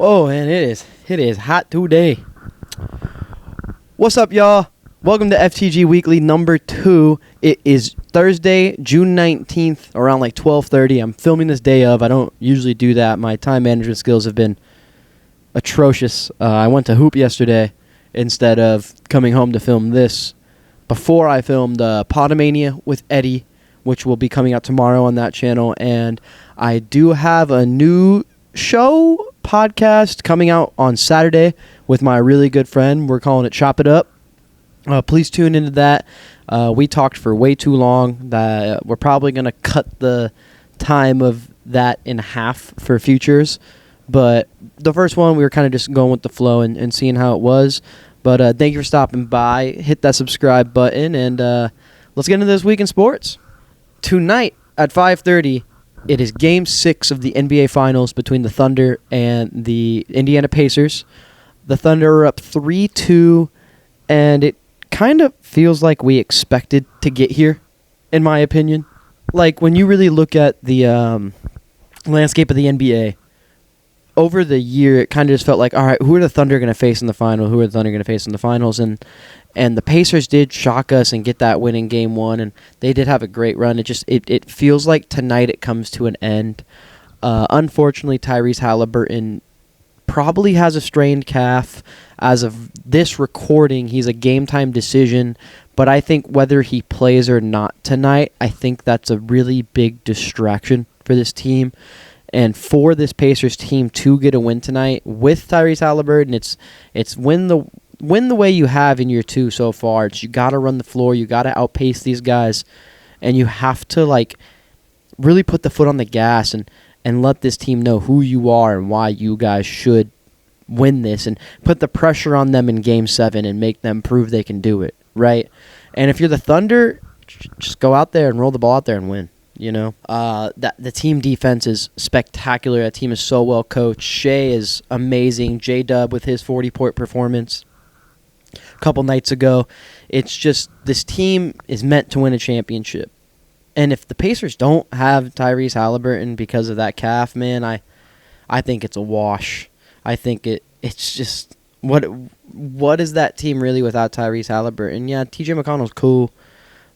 Whoa, man, it is hot today. What's up, y'all? Welcome to FTG Weekly number 2. It is Thursday, June 19th, around like 12:30. I'm filming this day of. I don't usually do that. My time management skills have been atrocious. I went to hoop yesterday instead of coming home to film this. Before I filmed Pod-a-Mania with Eddie, which will be coming out tomorrow on that channel. And I do have a new podcast coming out on Saturday with my really good friend. We're calling it Chop It Up. Please tune into that. We talked for way too long. That we're probably going to cut the time of that in half for futures. But the first one, we were kind of just going with the flow and seeing how it was. But thank you for stopping by. Hit that subscribe button, and let's get into this week in sports. Tonight at 5:30, it is Game 6 of the NBA Finals between the Thunder and the Indiana Pacers. The Thunder are up 3-2, and it kind of feels like we expected to get here, in my opinion. Like, when you really look at the landscape of the NBA, over the year, it kind of just felt like, all right, who are the Thunder going to face in the final? Who are the Thunder going to face in the finals? And the Pacers did shock us and get that win in Game 1, and they did have a great run. It feels like tonight it comes to an end. Unfortunately, Tyrese Halliburton probably has a strained calf. As of this recording, he's a game-time decision, but I think whether he plays or not tonight, I think that's a really big distraction for this team. And for this Pacers team to get a win tonight with Tyrese Halliburton, it's win the way you have in year 2 so far. It's you got to run the floor, you got to outpace these guys, and you have to really put the foot on the gas and let this team know who you are and why you guys should win this, and put the pressure on them in Game 7 and make them prove they can do it, right? And if you're the Thunder, just go out there and roll the ball out there and win. You know, the team defense is spectacular. That team is so well coached. Shea is amazing. J-Dub with his 40-point performance a couple nights ago. It's just this team is meant to win a championship. And if the Pacers don't have Tyrese Halliburton because of that calf, man, I think it's a wash. I think it's just what is that team really without Tyrese Halliburton? Yeah, T.J. McConnell's cool.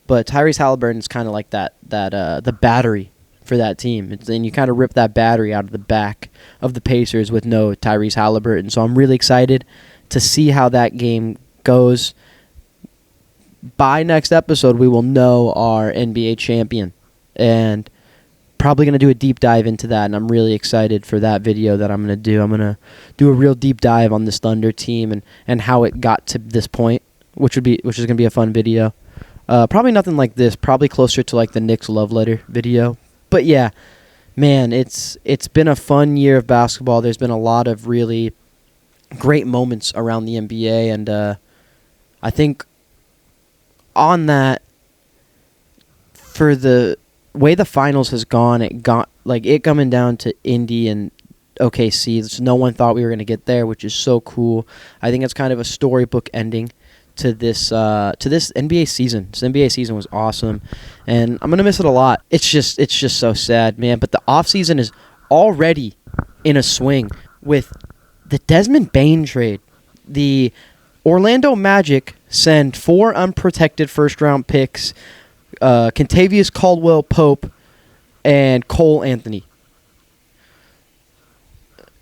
But Tyrese Halliburton's kind of like the battery for that team. And you kind of rip that battery out of the back of the Pacers with no Tyrese Halliburton. So I'm really excited to see how that game goes. By next episode, we will know our NBA champion. And probably going to do a deep dive into that. And I'm really excited for that video that I'm going to do. I'm going to do a real deep dive on this Thunder team and how it got to this point, which is going to be a fun video. Probably nothing like this. Probably closer to like the Knicks love letter video. But yeah, man, it's been a fun year of basketball. There's been a lot of really great moments around the NBA, and I think on that, for the way the finals has gone, it coming down to Indy and OKC. No one thought we were going to get there, which is so cool. I think it's kind of a storybook ending to this NBA season. This NBA season was awesome, and I'm gonna miss it a lot. It's just so sad, man. But the offseason is already in a swing with the Desmond Bane trade. The Orlando Magic send 4 unprotected first-round picks, Kentavious Caldwell-Pope, and Cole Anthony,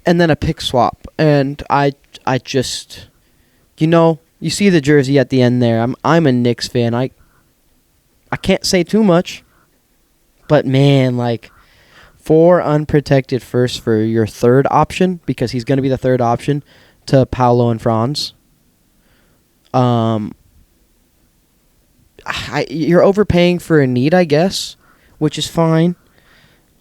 and then a pick swap. And I just, you see the jersey at the end there. I'm a Knicks fan. I can't say too much, but man, 4 unprotected firsts for your third option, because he's going to be the third option to Paolo and Franz. You're overpaying for a need, I guess, which is fine.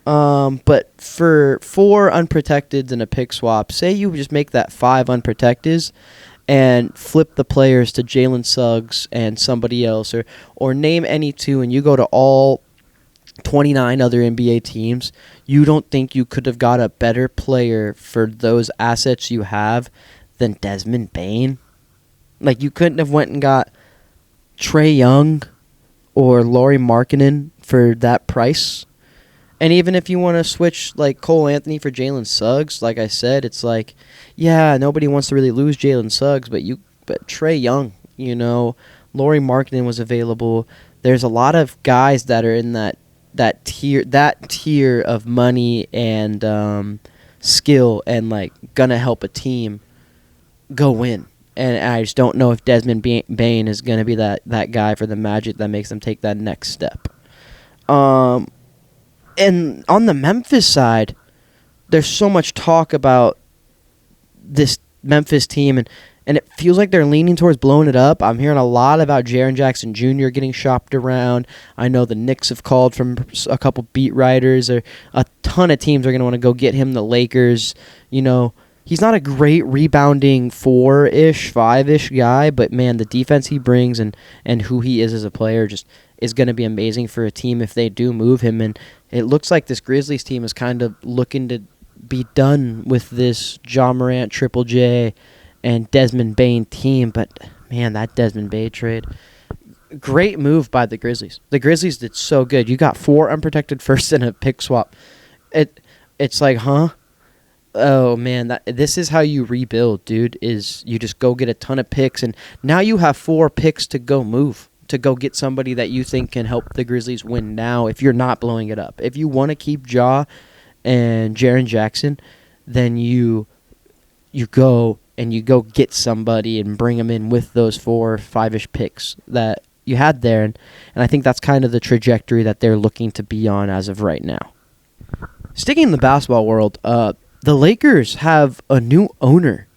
But for 4 unprotecteds and a pick swap, say you just make that 5 unprotecteds and flip the players to Jalen Suggs and somebody else, or name any 2, and you go to all 29 other NBA teams, you don't think you could have got a better player for those assets you have than Desmond Bane? You couldn't have went and got Trae Young or Lauri Markkanen for that price And even if you want to switch like Cole Anthony for Jalen Suggs, like I said, it's like, yeah, nobody wants to really lose Jalen Suggs, but Trae Young, Lauri Markkanen was available. There's a lot of guys that are in that tier of money and skill and like gonna help a team go win. And I just don't know if Desmond Bane is gonna be that guy for the Magic that makes them take that next step. And on the Memphis side, there's so much talk about this Memphis team, and it feels like they're leaning towards blowing it up. I'm hearing a lot about Jaren Jackson Jr. getting shopped around. I know the Knicks have called from a couple beat writers. Or a ton of teams are going to want to go get him. The Lakers, he's not a great rebounding 4-ish, 5-ish guy, but, man, the defense he brings and who he is as a player just is going to be amazing for a team if they do move him. And it looks like this Grizzlies team is kind of looking to be done with this Ja Morant, Triple J, and Desmond Bane team. But, man, that Desmond Bane trade, great move by the Grizzlies. The Grizzlies did so good. You got 4 unprotected firsts and a pick swap. It's like, huh? Oh, man, this is how you rebuild, dude, is you just go get a ton of picks, and now you have 4 picks to go move, to go get somebody that you think can help the Grizzlies win now if you're not blowing it up. If you want to keep Ja and Jaren Jackson, then you go and you go get somebody and bring them in with those 4 or 5-ish picks that you had there. And I think that's kind of the trajectory that they're looking to be on as of right now. Sticking in the basketball world, the Lakers have a new owner,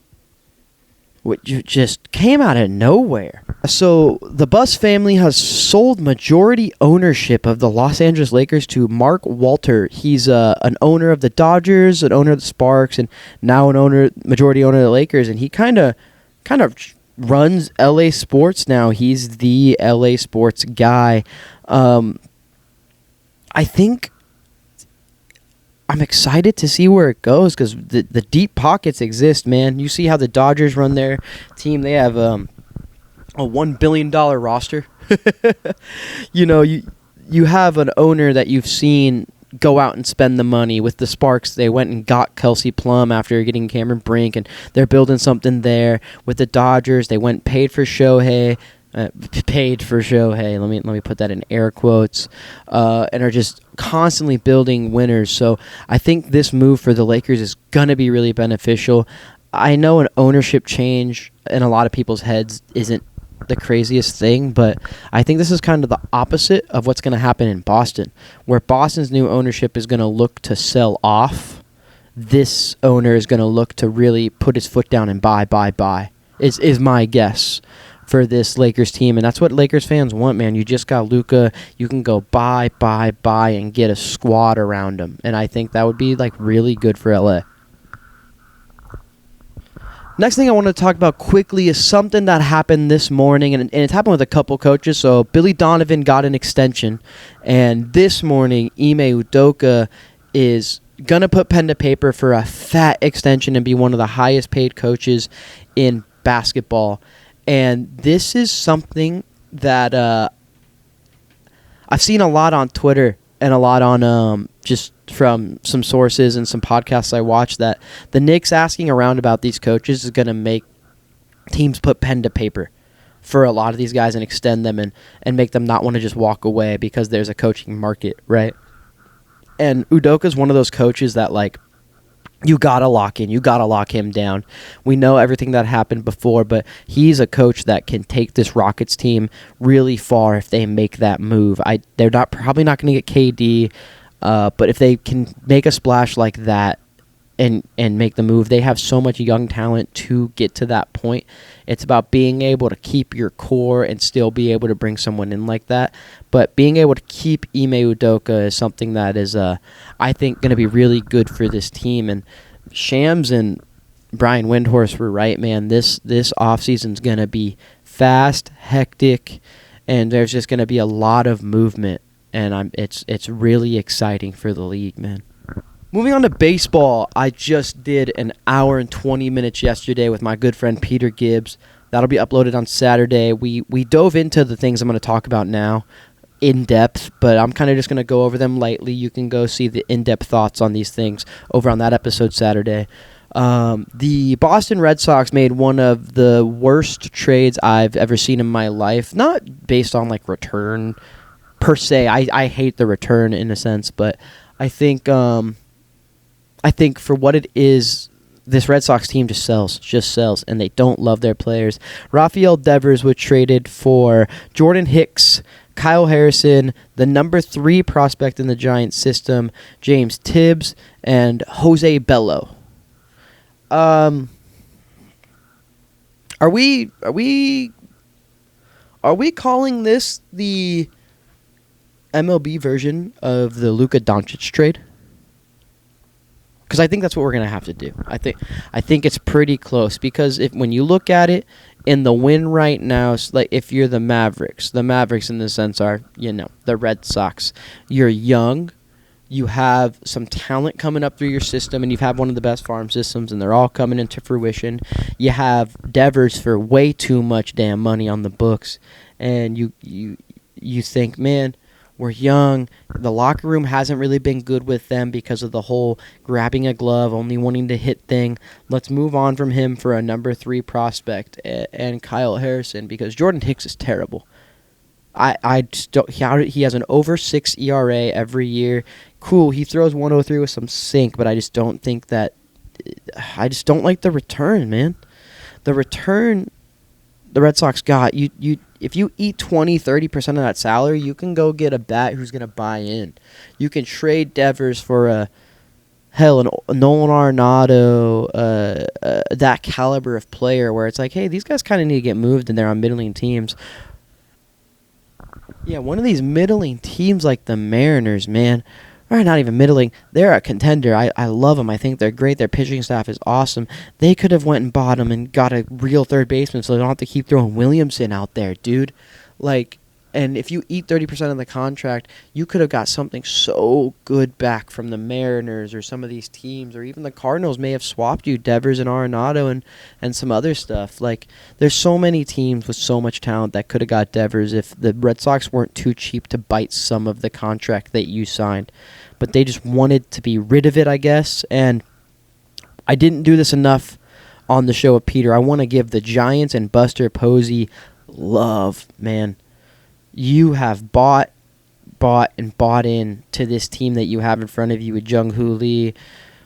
which just came out of nowhere. So the Buss family has sold majority ownership of the Los Angeles Lakers to Mark Walter. He's an owner of the Dodgers, an owner of the Sparks, and now majority owner of the Lakers. And he kind of runs LA sports now. He's the LA sports guy. I think I'm excited to see where it goes because the deep pockets exist, man. You see how the Dodgers run their team. They have a $1 billion roster. You have an owner that you've seen go out and spend the money. With the Sparks, they went and got Kelsey Plum after getting Cameron Brink, and they're building something there. With the Dodgers, they went and paid for Shohei. Let me put that in air quotes, and are just constantly building winners. So I think this move for the Lakers is going to be really beneficial. I know an ownership change in a lot of people's heads isn't the craziest thing, but I think this is kind of the opposite of what's going to happen in Boston, where Boston's new ownership is going to look to sell off. This owner is going to look to really put his foot down and buy, is my guess for this Lakers team. And that's what Lakers fans want, man. You just got Luka. You can go buy, and get a squad around him. And I think that would be like really good for LA. Next thing I want to talk about quickly is something that happened this morning, and it's happened with a couple coaches. So Billy Donovan got an extension, and this morning Ime Udoka is going to put pen to paper for a fat extension and be one of the highest paid coaches in basketball. And this is something that I've seen a lot on Twitter and a lot on just from some sources and some podcasts I watch, that the Knicks asking around about these coaches is going to make teams put pen to paper for a lot of these guys and extend them and make them not want to just walk away because there's a coaching market, right? And Udoka's one of those coaches that, like, you got to lock in. You got to lock him down. We know everything that happened before, but he's a coach that can take this Rockets team really far if they make that move. They're probably not going to get KD, but if they can make a splash like that and make the move, they have so much young talent to get to that point. It's about being able to keep your core and still be able to bring someone in like that. But being able to keep Ime Udoka is something that is, I think, going to be really good for this team. And Shams and Brian Windhorst were right, man. This offseason is going to be fast, hectic, and there's just going to be a lot of movement. And it's really exciting for the league, man. Moving on to baseball, I just did an hour and 20 minutes yesterday with my good friend Peter Gibbs. That'll be uploaded on Saturday. We dove into the things I'm going to talk about now in-depth, but I'm kind of just going to go over them lightly. You can go see the in-depth thoughts on these things over on that episode Saturday. The Boston Red Sox made one of the worst trades I've ever seen in my life, not based on like return per se. I hate the return in a sense, but I think for what it is, this Red Sox team just sells, and they don't love their players. Rafael Devers was traded for Jordan Hicks, Kyle Harrison, the number 3 prospect in the Giants system, James Tibbs, and Jose Bello. Are we calling this the MLB version of the Luka Doncic trade? Because I think that's what we're gonna have to do. I think it's pretty close, because when you look at it in the win right now, like if you're the Mavericks in the sense are the Red Sox. You're young, you have some talent coming up through your system, and you've had one of the best farm systems, and they're all coming into fruition. You have Devers for way too much damn money on the books, and you think, man, we're young. The locker room hasn't really been good with them because of the whole grabbing a glove, only wanting to hit thing. Let's move on from him for a number 3 prospect and Kyle Harrison, because Jordan Hicks is terrible. I just don't. He has an over 6 ERA every year. Cool, he throws 103 with some sink, but I just don't think that. I just don't like the return, man. The return the Red Sox got, if you eat 20-30% of that salary, you can go get a bat who's going to buy in. You can trade Devers for a Nolan Arenado, that caliber of player where it's like, hey, these guys kind of need to get moved and they're on middling teams. Yeah, one of these middling teams like the Mariners, man, or not even middling, they're a contender. I love them. I think they're great. Their pitching staff is awesome. They could have went and bought them and got a real third baseman so they don't have to keep throwing Williamson out there, dude. Like, and if you eat 30% of the contract, you could have got something so good back from the Mariners or some of these teams, or even the Cardinals may have swapped you Devers and Arenado and some other stuff. Like, there's so many teams with so much talent that could have got Devers if the Red Sox weren't too cheap to bite some of the contract that you signed. But they just wanted to be rid of it, I guess. And I didn't do this enough on the show with Peter. I want to give the Giants and Buster Posey love, man. You have bought in to this team that you have in front of you with Jung-Hoo Lee.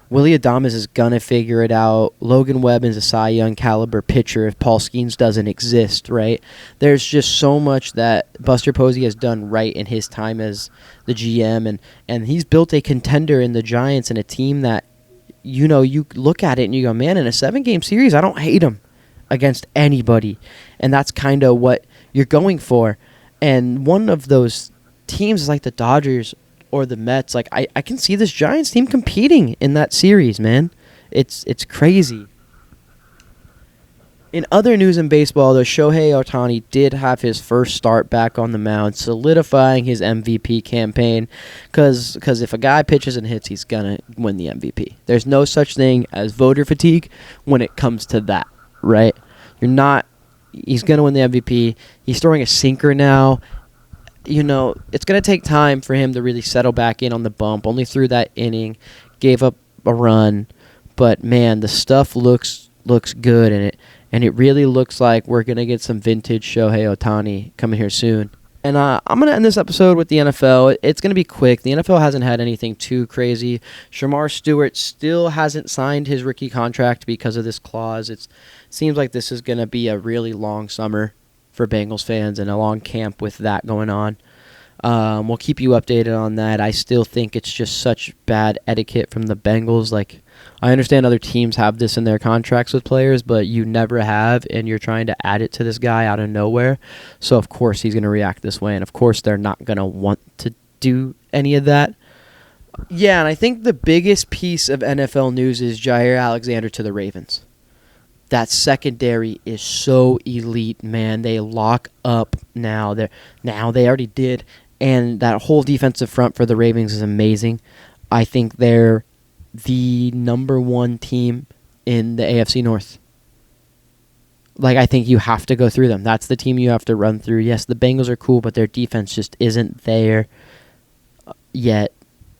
Willie Adames is going to figure it out. Logan Webb is a Cy Young caliber pitcher if Paul Skeens doesn't exist, right? There's just so much that Buster Posey has done right in his time as the GM, and he's built a contender in the Giants and a team that, you look at it and you go, man, in a 7-game series, I don't hate them against anybody. And that's kind of what you're going for. And one of those teams is like the Dodgers or the Mets. Like, I can see this Giants team competing in that series, man. It's crazy. In other news in baseball, though, Shohei Ohtani did have his first start back on the mound, solidifying his MVP campaign. Because if a guy pitches and hits, he's going to win the MVP. There's no such thing as voter fatigue when it comes to that, right? He's going to win the MVP. He's throwing a sinker now. It's going to take time for him to really settle back in on the bump. Only threw that inning, gave up a run. But, man, the stuff looks good, and it really looks like we're going to get some vintage Shohei Ohtani coming here soon. And I'm going to end this episode with the NFL. It's going to be quick. The NFL hasn't had anything too crazy. Shamar Stewart still hasn't signed his rookie contract because of this clause. It seems like this is going to be a really long summer for Bengals fans and a long camp with that going on. We'll keep you updated on that. I still think it's just such bad etiquette from the Bengals. Like, I understand other teams have this in their contracts with players, but you never have, and you're trying to add it to this guy out of nowhere. So, of course, he's going to react this way, and, of course, they're not going to want to do any of that. Yeah, and I think the biggest piece of NFL news is Jair Alexander to the Ravens. That secondary is so elite, man. They lock up now. They already did, and that whole defensive front for the Ravens is amazing. I think they're the number 1 team in the AFC North. Like, I think you have to go through them. That's the team you have to run through. Yes, the Bengals are cool, but their defense just isn't there yet.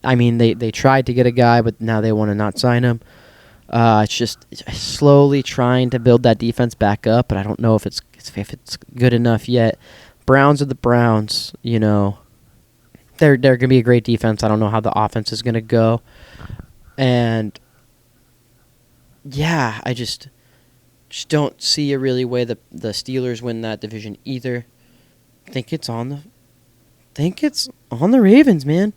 I mean, they tried to get a guy, but now they want to not sign him. It's just slowly trying to build that defense back up, but I don't know if it's good enough yet. Browns are the Browns, you know. They're going to be a great defense. I don't know how the offense is going to go. And, yeah, I just don't see a really way the Steelers win that division either. I think it's on the Ravens, man.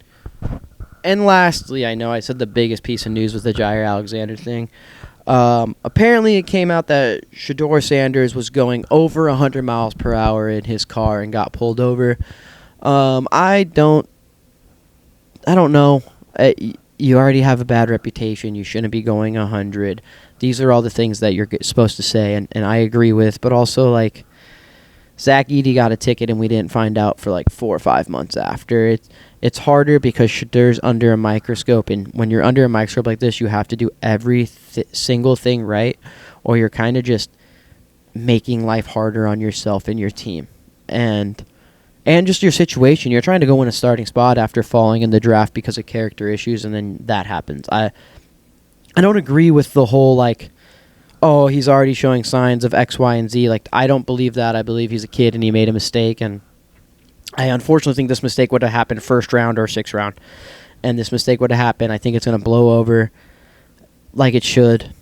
And lastly, I know I said the biggest piece of news was the Jair Alexander thing. Apparently, it came out that Shedeur Sanders was going over 100 miles per hour in his car and got pulled over. I don't know. You already have a bad reputation. You shouldn't be going 100. These are all the things that you're supposed to say, and I agree with. But also, like, Zach Edey got a ticket, and we didn't find out for like 4 or 5 months after. It's harder because Shedeur's under a microscope, and when you're under a microscope like this, you have to do every single thing right, or you're kind of just making life harder on yourself and your team. And just your situation. You're trying to go in a starting spot after falling in the draft because of character issues, and then that happens. I don't agree with the whole, like, oh, he's already showing signs of X, Y, and Z. Like, I don't believe that. I believe he's a kid and he made a mistake, and I unfortunately think this mistake would have happened first round or sixth round, and this mistake would have happened. I think it's going to blow over like it should,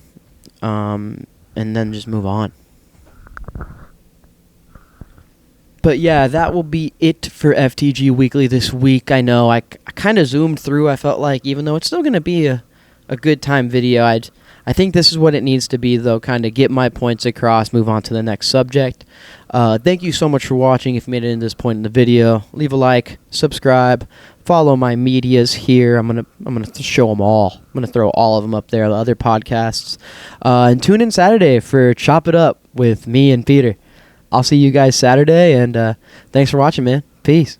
and then just move on. But yeah, that will be it for FTG Weekly this week. I know I kind of zoomed through. I felt like, even though it's still going to be a good time video, I think this is what it needs to be, though, kind of get my points across, move on to the next subject. Thank you so much for watching. If you made it in this point in the video, leave a like, subscribe, follow my medias here. I'm gonna show them all. I'm gonna throw all of them up there, the other podcasts, and tune in Saturday for Chop It Up with me and Peter. I'll see you guys Saturday, and thanks for watching, man. Peace.